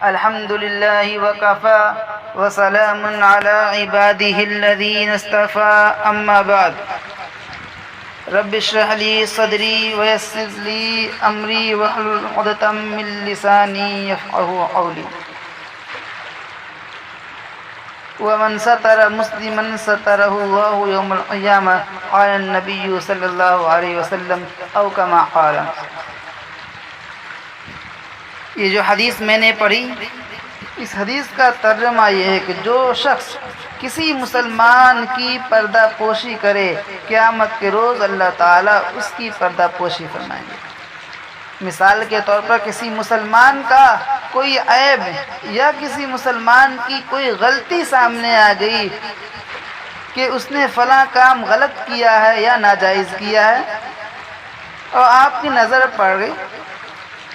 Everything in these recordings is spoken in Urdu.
الحمد لله وكفى وسلام على عباده الذين اصطفى أما بعد رب اشرح لي صدري ويسر لي أمري واحلل عقدة من لساني يفقهوا قولي ومن ستر مسلما ستره الله يوم القيامة قال النبي صلى الله عليه وسلم أو كما قال۔ یہ جو حدیث میں نے پڑھی، اس حدیث کا ترجمہ یہ ہے کہ جو شخص کسی مسلمان کی پردہ پوشی کرے، قیامت کے روز اللہ تعالیٰ اس کی پردہ پوشی فرمائیں گے۔ مثال کے طور پر کسی مسلمان کا کوئی عیب یا کسی مسلمان کی کوئی غلطی سامنے آ گئی کہ اس نے فلاں کام غلط کیا ہے یا ناجائز کیا ہے اور آپ کی نظر پڑ گئی،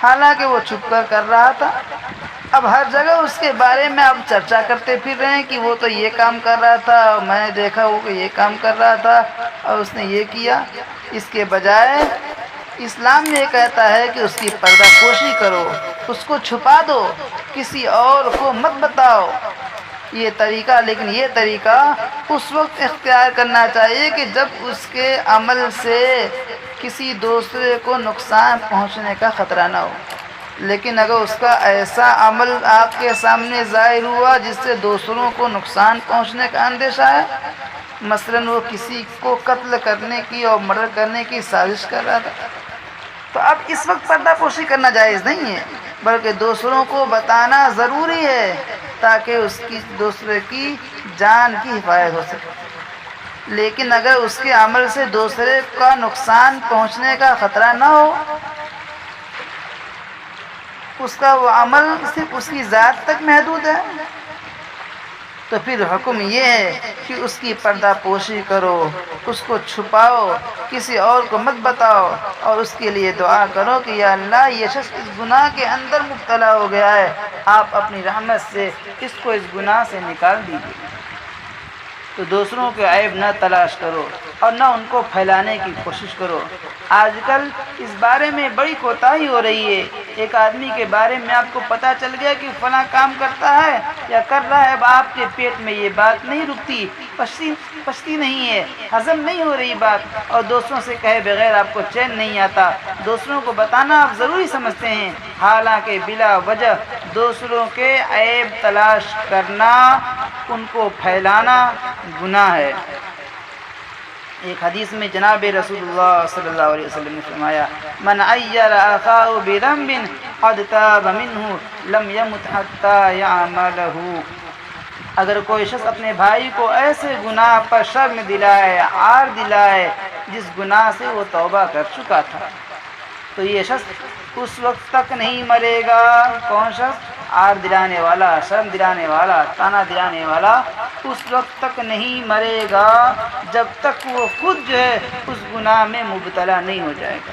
حالانکہ وہ چھپ کر رہا تھا، اب ہر جگہ اس کے بارے میں آپ چرچا کرتے پھر رہے ہیں کہ وہ تو یہ کام کر رہا تھا اور میں نے دیکھا وہ کہ یہ کام کر رہا تھا اور اس نے یہ کیا۔ اس کے بجائے اسلام یہ کہتا ہے کہ اس کی پردہ پوشی کرو، اس کو چھپا دو، کسی اور کو مت بتاؤ۔ یہ طریقہ، لیکن یہ طریقہ اس وقت اختیار کرنا چاہیے کہ جب اس کے عمل سے کسی دوسرے کو نقصان پہنچنے کا خطرہ نہ ہو۔ لیکن اگر اس کا ایسا عمل آپ کے سامنے ظاہر ہوا جس سے دوسروں کو نقصان پہنچنے کا اندیشہ ہے، مثلاً وہ کسی کو قتل کرنے کی اور مرڈر کرنے کی سازش کر رہا تھا، تو اب اس وقت پردہ پوشی کرنا جائز نہیں ہے، بلکہ دوسروں کو بتانا ضروری ہے تاکہ اس کی دوسرے کی جان کی حفاظت ہو سکے۔ لیکن اگر اس کے عمل سے دوسرے کا نقصان پہنچنے کا خطرہ نہ ہو، اس کا وہ عمل صرف اس کی ذات تک محدود ہے، تو پھر حکم یہ ہے کہ اس کی پردہ پوشی کرو، اس کو چھپاؤ، کسی اور کو مت بتاؤ، اور اس کے لیے دعا کرو کہ یا اللہ یہ شخص اس گناہ کے اندر مبتلا ہو گیا ہے، آپ اپنی رحمت سے اس کو اس گناہ سے نکال دیجیے۔ تو دوسروں کے عیب نہ تلاش کرو اور نہ ان کو پھیلانے کی کوشش کرو۔ آج کل اس بارے میں بڑی کوتاہی ہو رہی ہے۔ ایک آدمی کے بارے میں آپ کو پتہ چل گیا کہ فلاں کام کرتا ہے یا کر رہا ہے، اب آپ کے پیٹ میں یہ بات نہیں رکتی، پچتی نہیں ہے، ہضم نہیں ہو رہی بات، اور دوسروں سے کہے بغیر آپ کو چین نہیں آتا۔ دوسروں کو بتانا آپ ضروری سمجھتے ہیں، حالانکہ بلا وجہ دوسروں کے عیب تلاش کرنا، ان کو پھیلانا گناہ ہے۔ ایک حدیث میں جناب رسول اللہ صلی اللہ علیہ وسلم نے فرمایا، من عیر اخاہ بذنب قد تاب منہ لم یمت حتی یعملہ۔ اگر کوئی شخص اپنے بھائی کو ایسے گناہ پر شرم دلائے، عار دلائے جس گناہ سے وہ توبہ کر چکا تھا، تو یہ شخص اس وقت تک نہیں مرے گا۔ کون شخص؟ عار دلانے والا، شرم دلانے والا، تانا دلانے والا، اس وقت تک نہیں مرے گا جب تک وہ خود جو ہے اس گناہ میں مبتلا نہیں ہو جائے گا۔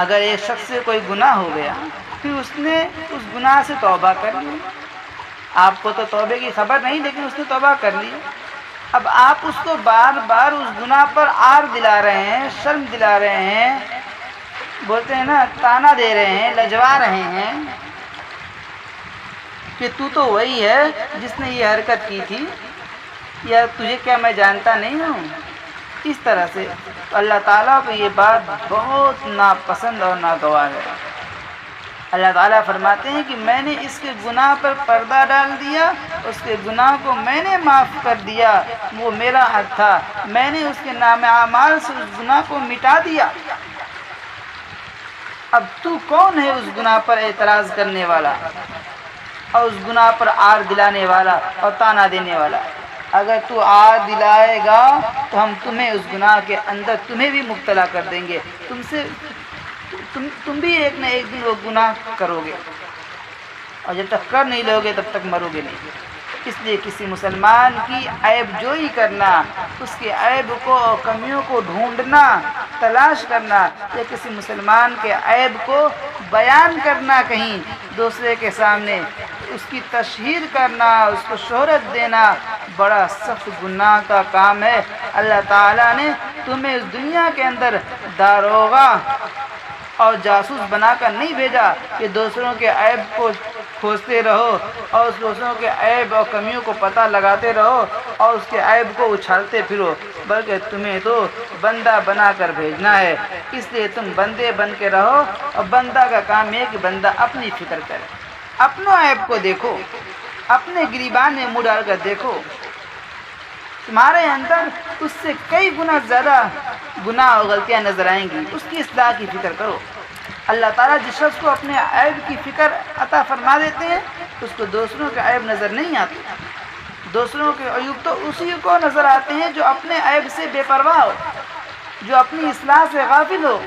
اگر ایک شخص سے کوئی گناہ ہو گیا، پھر اس نے اس گناہ سے توبہ کر لی، آپ کو تو توبے کی خبر نہیں، لیکن اس نے توبہ کر لی، اب آپ اس کو بار بار اس گناہ پر عار دلا رہے ہیں، شرم دلا رہے ہیں، بولتے ہیں نا تانا دے رہے ہیں، لجوا رہے ہیں کہ تو وہی ہے جس نے یہ حرکت کی تھی، یا تجھے کیا میں جانتا نہیں ہوں، اس طرح سے اللہ تعالیٰ کو یہ بات بہت ناپسند اور ناگوار ہے۔ اللہ تعالیٰ فرماتے ہیں کہ میں نے اس کے گناہ پر پردہ ڈال دیا، اس کے گناہ کو میں نے معاف کر دیا، وہ میرا حق تھا، میں نے اس کے نام اعمال سے اس گناہ کو مٹا دیا۔ اب تو کون ہے اس گناہ پر اعتراض کرنے والا اور اس گناہ پر عار دلانے والا اور تانا دینے والا؟ اگر تو عار دلائے گا تو ہم تمہیں اس گناہ کے اندر تمہیں بھی مبتلا کر دیں گے، تم بھی ایک نہ ایک دن وہ گناہ کرو گے، اور جب تک کر نہیں لو گے تب تک مرو گے نہیں۔ اس لیے کسی مسلمان کی عیب جوئی کرنا، اس کے عیب کو اور کمیوں کو ڈھونڈنا، تلاش کرنا، یا کسی مسلمان کے عیب کو بیان کرنا کہیں دوسرے کے سامنے، اس کی تشہیر کرنا، اس کو شہرت دینا، بڑا سخت گناہ کا کام ہے۔ اللہ تعالیٰ نے تمہیں اس دنیا کے اندر داروغہ اور جاسوس بنا کر نہیں بھیجا کہ دوسروں کے عیب کو کھوجتے رہو اور دوسروں کے عیب اور کمیوں کو پتہ لگاتے رہو اور اس کے عیب کو اچھالتے پھرو، بلکہ تمہیں تو بندہ بنا کر بھیجنا ہے، اس لیے تم بندے بن کے رہو، اور بندہ کا کام ہے کہ بندہ اپنی فکر کرے، اپنے عیب کو دیکھو، اپنے گریبان میں منہ ڈال کر دیکھو، تمہارے اندر اس سے کئی گنا زیادہ گناہ اور غلطیاں نظر آئیں گی، اس کی اصلاح کی فکر کرو۔ اللہ تعالیٰ جس شخص کو اپنے عیب کی فکر عطا فرما دیتے ہیں اس کو دوسروں کے عیب نظر نہیں آتے، دوسروں کے عیوب تو اسی کو نظر آتے ہیں جو اپنے عیب سے بے پرواہ ہو، جو اپنی اصلاح سے غافل ہو۔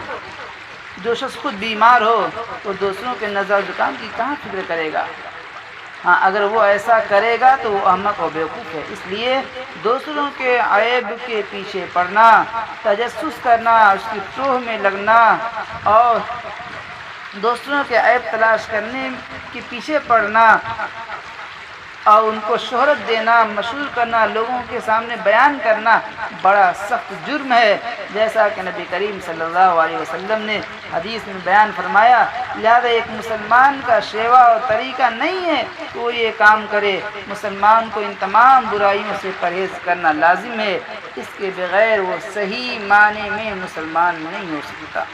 جو شخص خود بیمار ہو وہ دوسروں کے نظر زکام کی کہاں فکر کرے گا؟ ہاں اگر وہ ایسا کرے گا تو وہ احمق اور بیوقوف ہے۔ اس لیے دوسروں کے عیب کے پیچھے پڑنا، تجسس کرنا، اس کی ٹوہ میں لگنا اور دوسروں کے عیب تلاش کرنے کے پیچھے پڑنا اور ان کو شہرت دینا، مشہور کرنا، لوگوں کے سامنے بیان کرنا بڑا سخت جرم ہے، جیسا کہ نبی کریم صلی اللہ علیہ وسلم نے حدیث میں بیان فرمایا۔ لہذا ایک مسلمان کا شیوا اور طریقہ نہیں ہے کہ وہ یہ کام کرے، مسلمان کو ان تمام برائیوں سے پرہیز کرنا لازم ہے، اس کے بغیر وہ صحیح معنی میں مسلمان نہیں ہو سکتا۔